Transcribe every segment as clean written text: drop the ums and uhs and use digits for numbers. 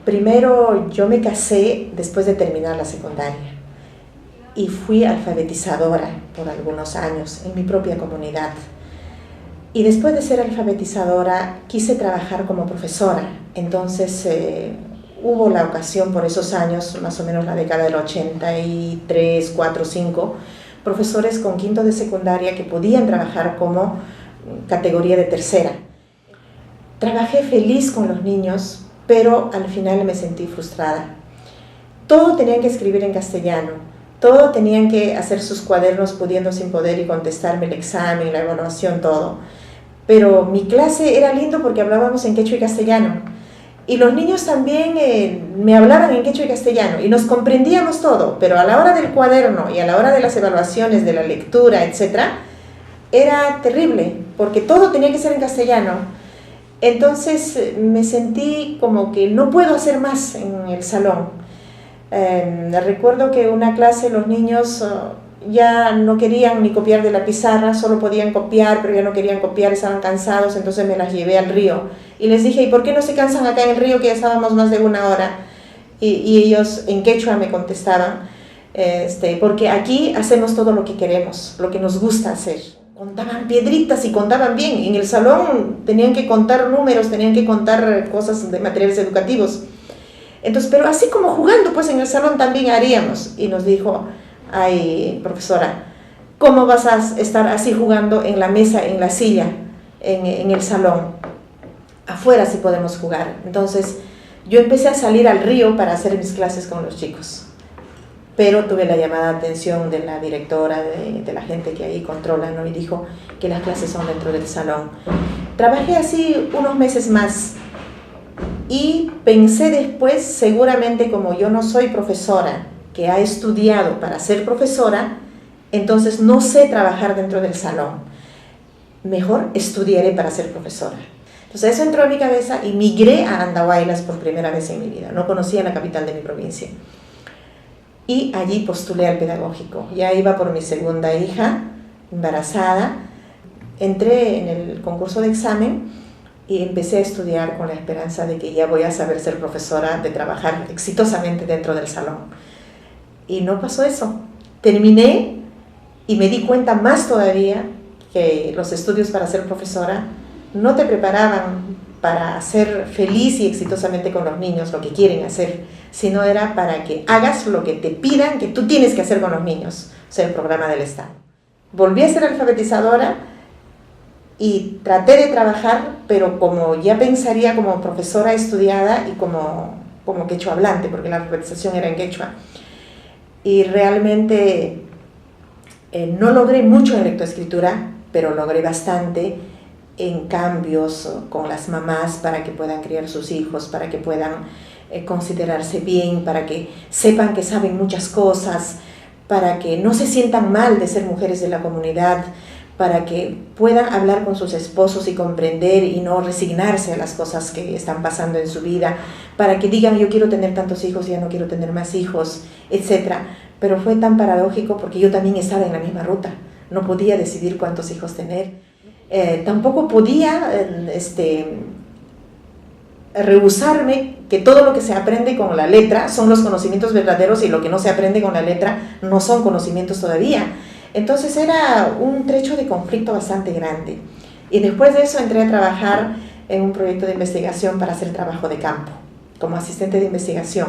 Primero yo me casé después de terminar la secundaria y fui alfabetizadora por algunos años en mi propia comunidad. Y después de ser alfabetizadora quise trabajar como profesora. Entonces hubo la ocasión por esos años, más o menos la década del 83, 4, 5, profesores con quinto de secundaria que podían trabajar como categoría de tercera. Trabajé feliz con los niños, pero al final me sentí frustrada. Todo tenían que escribir en castellano, todo tenían que hacer sus cuadernos pudiendo sin poder y contestarme el examen, la evaluación, todo. Pero mi clase era lindo porque hablábamos en quechua y castellano. Y los niños también me hablaban en quechua y castellano y nos comprendíamos todo, pero a la hora del cuaderno y a la hora de las evaluaciones, de la lectura, etc., era terrible, porque todo tenía que ser en castellano. Entonces me sentí como que no puedo hacer más en el salón. Recuerdo que una clase los niños ya no querían ni copiar de la pizarra, solo podían copiar, pero ya no querían copiar, estaban cansados, entonces me las llevé al río. Y les dije, ¿y por qué no se cansan acá en el río que ya estábamos más de una hora? Y ellos en quechua me contestaban, porque aquí hacemos todo lo que queremos, lo que nos gusta hacer. Contaban piedritas y contaban bien. En el salón tenían que contar números, tenían que contar cosas de materiales educativos. Entonces, pero así como jugando, pues en el salón también haríamos. Y nos dijo, ay, profesora, ¿cómo vas a estar así jugando en la mesa, en la silla, en el salón? Afuera sí podemos jugar. Entonces, yo empecé a salir al río para hacer mis clases con los chicos. Pero tuve la llamada de atención de la directora, de la gente que ahí controla, ¿no? Y dijo que las clases son dentro del salón. Trabajé así unos meses más y pensé después, seguramente como yo no soy profesora, que ha estudiado para ser profesora, entonces no sé trabajar dentro del salón. Mejor estudiaré para ser profesora. Entonces eso entró en mi cabeza y migré a Andahuaylas por primera vez en mi vida. No conocía la capital de mi provincia. Y allí postulé al pedagógico. Ya iba por mi segunda hija, embarazada. Entré en el concurso de examen y empecé a estudiar con la esperanza de que ya voy a saber ser profesora, de trabajar exitosamente dentro del salón. Y no pasó eso. Terminé y me di cuenta más todavía que los estudios para ser profesora no te preparaban para ser feliz y exitosamente con los niños, lo que quieren hacer, sino era para que hagas lo que te pidan que tú tienes que hacer con los niños, o sea, el programa del Estado. Volví a ser alfabetizadora y traté de trabajar, pero como ya pensaría como profesora estudiada y como quechua hablante, porque la alfabetización era en quechua. Y realmente no logré mucho en lectoescritura, pero logré bastante en cambios con las mamás para que puedan criar sus hijos, para que puedan considerarse bien, para que sepan que saben muchas cosas, para que no se sientan mal de ser mujeres de la comunidad, para que puedan hablar con sus esposos y comprender y no resignarse a las cosas que están pasando en su vida, para que digan yo quiero tener tantos hijos y ya no quiero tener más hijos, etc. Pero fue tan paradójico porque yo también estaba en la misma ruta, no podía decidir cuántos hijos tener. Tampoco podía rehusarme que todo lo que se aprende con la letra son los conocimientos verdaderos y lo que no se aprende con la letra no son conocimientos todavía. Entonces era un trecho de conflicto bastante grande. Y después de eso entré a trabajar en un proyecto de investigación para hacer trabajo de campo, como asistente de investigación.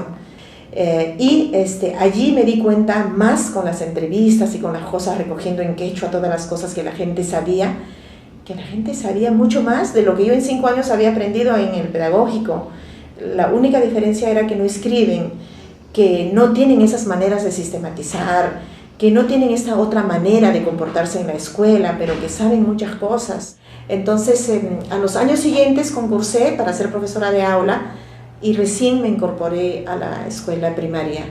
Allí me di cuenta más con las entrevistas y con las cosas recogiendo en quechua todas las cosas que la gente sabía, que la gente sabía mucho más de lo que yo en 5 años había aprendido en el pedagógico. La única diferencia era que no escriben, que no tienen esas maneras de sistematizar, que no tienen esta otra manera de comportarse en la escuela, pero que saben muchas cosas. Entonces, a los años siguientes concursé para ser profesora de aula y recién me incorporé a la escuela primaria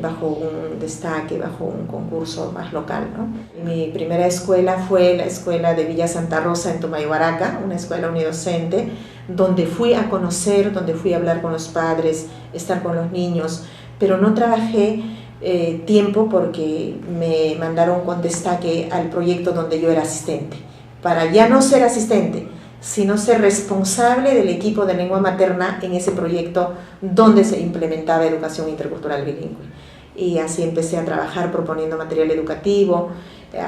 bajo un destaque, bajo un concurso más local, ¿no? Mi primera escuela fue la escuela de Villa Santa Rosa en Tumayhuaraca, una escuela unidocente, donde fui a conocer, donde fui a hablar con los padres, estar con los niños, pero no trabajé tiempo porque me mandaron con destaque al proyecto donde yo era asistente. Para ya no ser asistente, sino ser responsable del equipo de lengua materna en ese proyecto donde se implementaba educación intercultural bilingüe. Y así empecé a trabajar proponiendo material educativo,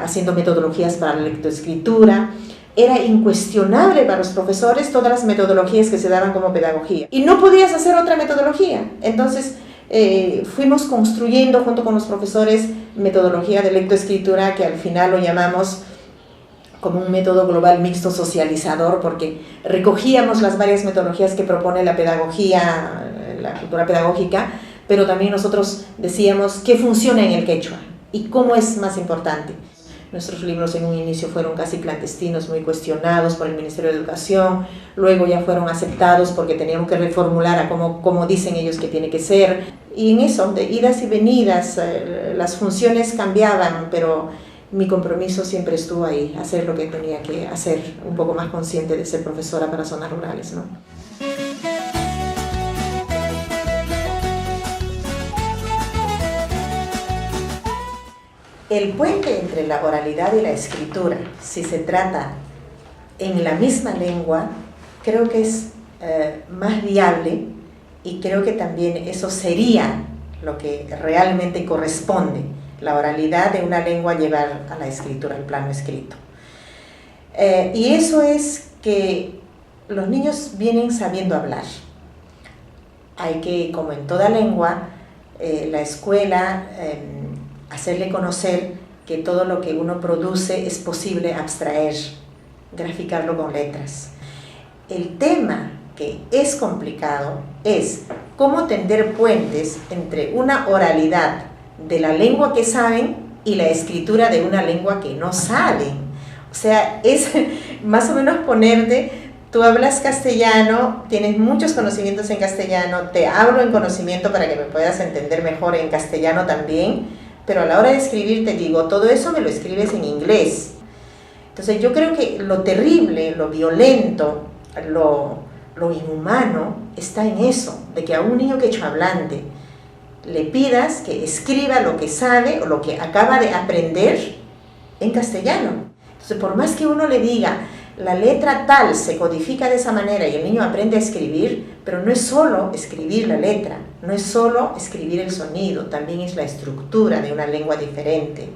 haciendo metodologías para la lectoescritura. Era incuestionable para los profesores todas las metodologías que se daban como pedagogía. Y no podías hacer otra metodología. Entonces, fuimos construyendo junto con los profesores metodología de lectoescritura, que al final lo llamamos como un método global mixto socializador, porque recogíamos las varias metodologías que propone la pedagogía, la cultura pedagógica, pero también nosotros decíamos qué funciona en el quechua y cómo es más importante. Nuestros libros en un inicio fueron casi clandestinos, muy cuestionados por el Ministerio de Educación, luego ya fueron aceptados porque teníamos que reformular a cómo dicen ellos que tiene que ser. Y en eso, de idas y venidas, las funciones cambiaban, pero mi compromiso siempre estuvo ahí, hacer lo que tenía que hacer, un poco más consciente de ser profesora para zonas rurales, ¿no? El puente entre la oralidad y la escritura, si se trata en la misma lengua, creo que es más viable, y creo que también eso sería lo que realmente corresponde, la oralidad de una lengua llevar a la escritura, al plano escrito. Y eso es que los niños vienen sabiendo hablar. Hay que, como en toda lengua, la escuela, hacerle conocer que todo lo que uno produce es posible abstraer, graficarlo con letras. El tema que es complicado es cómo tender puentes entre una oralidad de la lengua que saben y la escritura de una lengua que no saben. O sea, es más o menos ponerte, tú hablas castellano, tienes muchos conocimientos en castellano, te hablo en conocimiento para que me puedas entender mejor en castellano también, pero a la hora de escribir te digo, todo eso me lo escribes en inglés. Entonces yo creo que lo terrible, lo violento, lo inhumano está en eso, de que a un niño quechohablante le pidas que escriba lo que sabe o lo que acaba de aprender en castellano. Entonces, por más que uno le diga, la letra tal se codifica de esa manera y el niño aprende a escribir, pero no es solo escribir la letra, no es solo escribir el sonido, también es la estructura de una lengua diferente.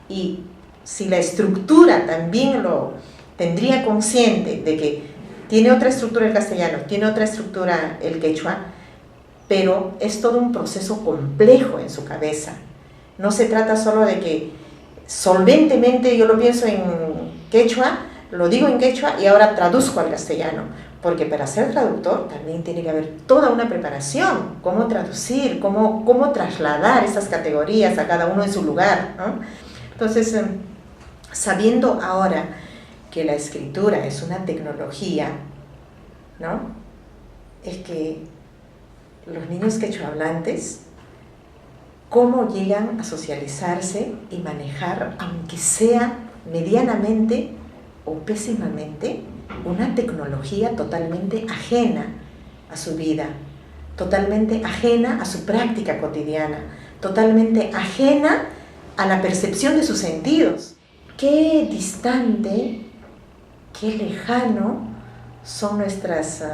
Y si la estructura también lo tendría consciente de que tiene otra estructura el castellano, tiene otra estructura el quechua, pero es todo un proceso complejo en su cabeza. No se trata solo de que solventemente yo lo pienso en quechua, lo digo en quechua y ahora traduzco al castellano, porque para ser traductor también tiene que haber toda una preparación, cómo traducir, cómo trasladar esas categorías a cada uno en su lugar, ¿no? Entonces, sabiendo ahora que la escritura es una tecnología, ¿no? Es que los niños quechohablantes, cómo llegan a socializarse y manejar, aunque sea medianamente o pésimamente, una tecnología totalmente ajena a su vida, totalmente ajena a su práctica cotidiana, totalmente ajena a la percepción de sus sentidos. Qué distante, qué lejano son nuestras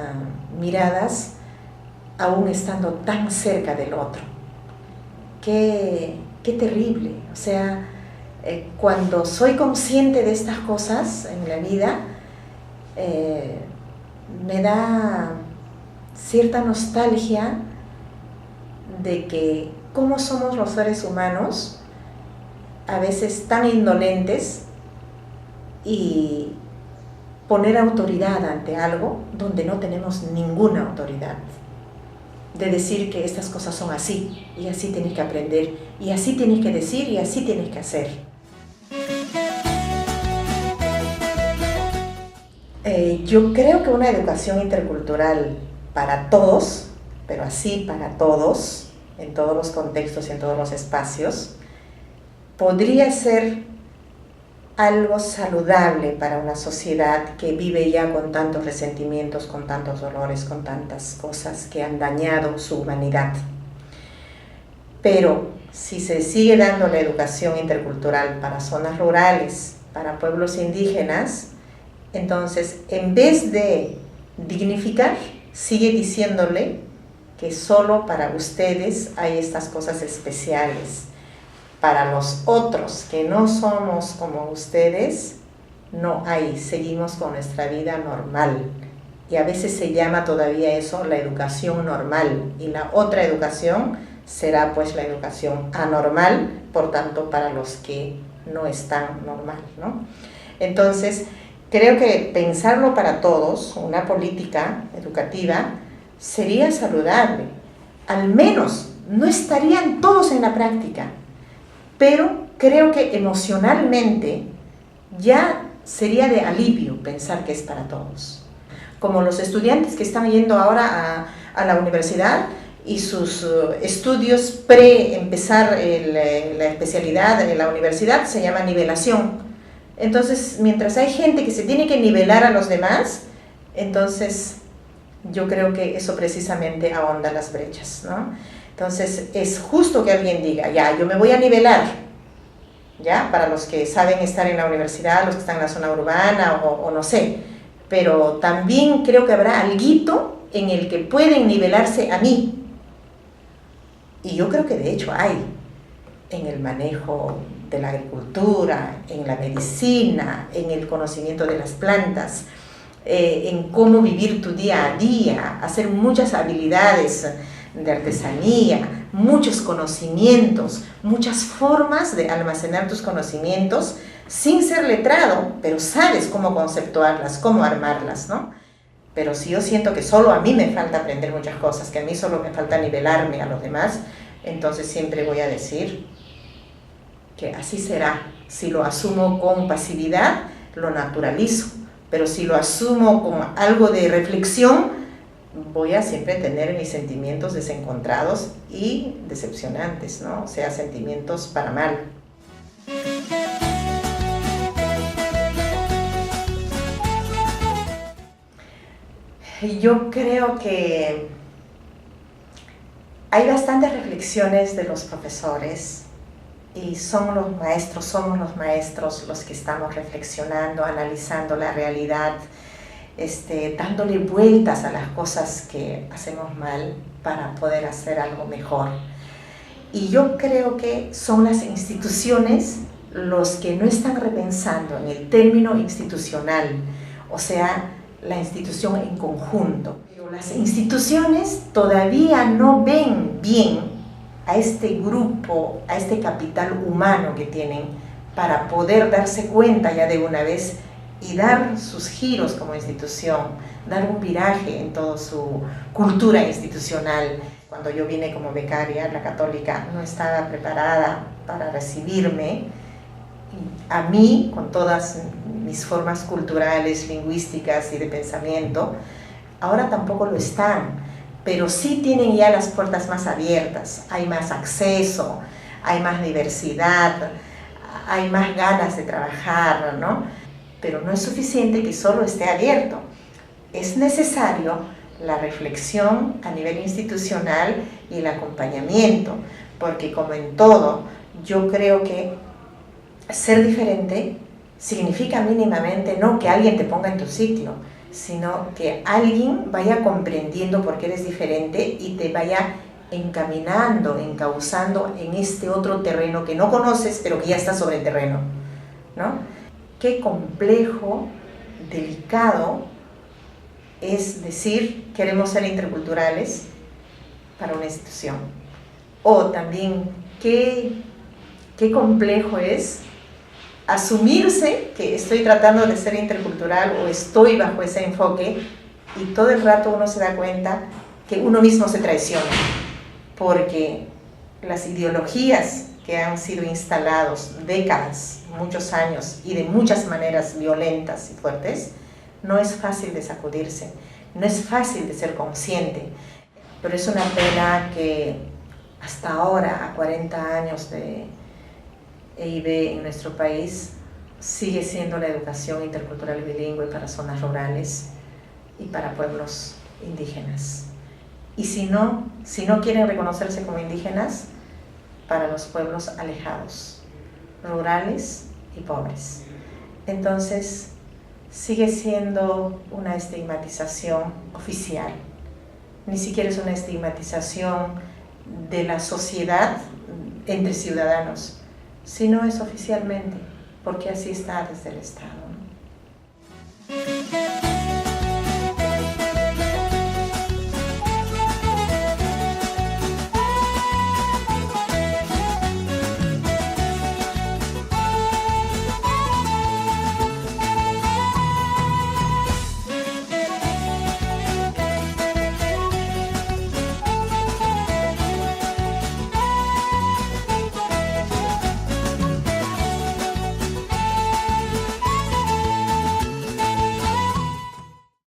miradas aún estando tan cerca del otro. Qué terrible. O sea, cuando soy consciente de estas cosas en la vida, me da cierta nostalgia de que cómo somos los seres humanos, a veces tan indolentes, y poner autoridad ante algo donde no tenemos ninguna autoridad. De decir que estas cosas son así, y así tienes que aprender, y así tienes que decir, y así tienes que hacer. Yo creo que una educación intercultural para todos, pero así para todos, en todos los contextos y en todos los espacios, podría ser algo saludable para una sociedad que vive ya con tantos resentimientos, con tantos dolores, con tantas cosas que han dañado su humanidad. Pero si se sigue dando la educación intercultural para zonas rurales, para pueblos indígenas, Entonces, en vez de dignificar, sigue diciéndole que solo para ustedes hay estas cosas especiales. Para los otros que no somos como ustedes, no hay, seguimos con nuestra vida normal. Y a veces se llama todavía eso la educación normal. Y la otra educación será pues la educación anormal, por tanto para los que no están normal, ¿no? Entonces, creo que pensarlo para todos, una política educativa, sería saludable. Al menos no estarían todos en la práctica, pero creo que emocionalmente ya sería de alivio pensar que es para todos. Como los estudiantes que están yendo ahora a la universidad y sus estudios pre-empezar la especialidad en la universidad se llama nivelación. Entonces, mientras hay gente que se tiene que nivelar a los demás, entonces yo creo que eso precisamente ahonda las brechas, ¿no? Entonces, es justo que alguien diga, ya, yo me voy a nivelar, ¿ya? Para los que saben estar en la universidad, los que están en la zona urbana o no sé, pero también creo que habrá alguito en el que pueden nivelarse a mí. Y yo creo que de hecho hay, en el manejo de la agricultura, en la medicina, en el conocimiento de las plantas, en cómo vivir tu día a día, hacer muchas habilidades de artesanía, muchos conocimientos, muchas formas de almacenar tus conocimientos sin ser letrado, pero sabes cómo conceptuarlas, cómo armarlas, ¿no? Pero si yo siento que solo a mí me falta aprender muchas cosas, que a mí solo me falta nivelarme a los demás, entonces siempre voy a decir que así será. Si lo asumo con pasividad, lo naturalizo, pero si lo asumo como algo de reflexión, voy a siempre tener mis sentimientos desencontrados y decepcionantes, ¿no? O sea, sentimientos para mal. Yo creo que hay bastantes reflexiones de los profesores y somos los maestros los que estamos reflexionando, analizando la realidad, dándole vueltas a las cosas que hacemos mal para poder hacer algo mejor. Y yo creo que son las instituciones los que no están repensando en el término institucional, o sea, la institución en conjunto. Pero las instituciones todavía no ven bien a este grupo, a este capital humano que tienen para poder darse cuenta ya de una vez y dar sus giros como institución, dar un viraje en toda su cultura institucional. Cuando yo vine como becaria, la Católica no estaba preparada para recibirme. A mí, con todas mis formas culturales, lingüísticas y de pensamiento, ahora tampoco lo están, pero sí tienen ya las puertas más abiertas, hay más acceso, hay más diversidad, hay más ganas de trabajar, ¿no? Pero no es suficiente que solo esté abierto, es necesario la reflexión a nivel institucional y el acompañamiento, porque como en todo, yo creo que ser diferente significa mínimamente no que alguien te ponga en tu sitio, sino que alguien vaya comprendiendo por qué eres diferente y te vaya encaminando, encauzando en este otro terreno que no conoces, pero que ya está sobre el terreno, ¿no? Qué complejo, delicado es decir, queremos ser interculturales para una institución. O también, qué complejo es asumirse que estoy tratando de ser intercultural o estoy bajo ese enfoque y todo el rato uno se da cuenta que uno mismo se traiciona porque las ideologías que han sido instalados décadas, muchos años y de muchas maneras violentas y fuertes, no es fácil de sacudirse, no es fácil de ser consciente, pero es una pena que hasta ahora, a 40 años de EIB en nuestro país, sigue siendo la educación intercultural bilingüe para zonas rurales y para pueblos indígenas. Y si no quieren reconocerse como indígenas, para los pueblos alejados, rurales y pobres. Entonces, sigue siendo una estigmatización oficial. Ni siquiera es una estigmatización de la sociedad entre ciudadanos, sino es oficialmente, porque así está desde el Estado.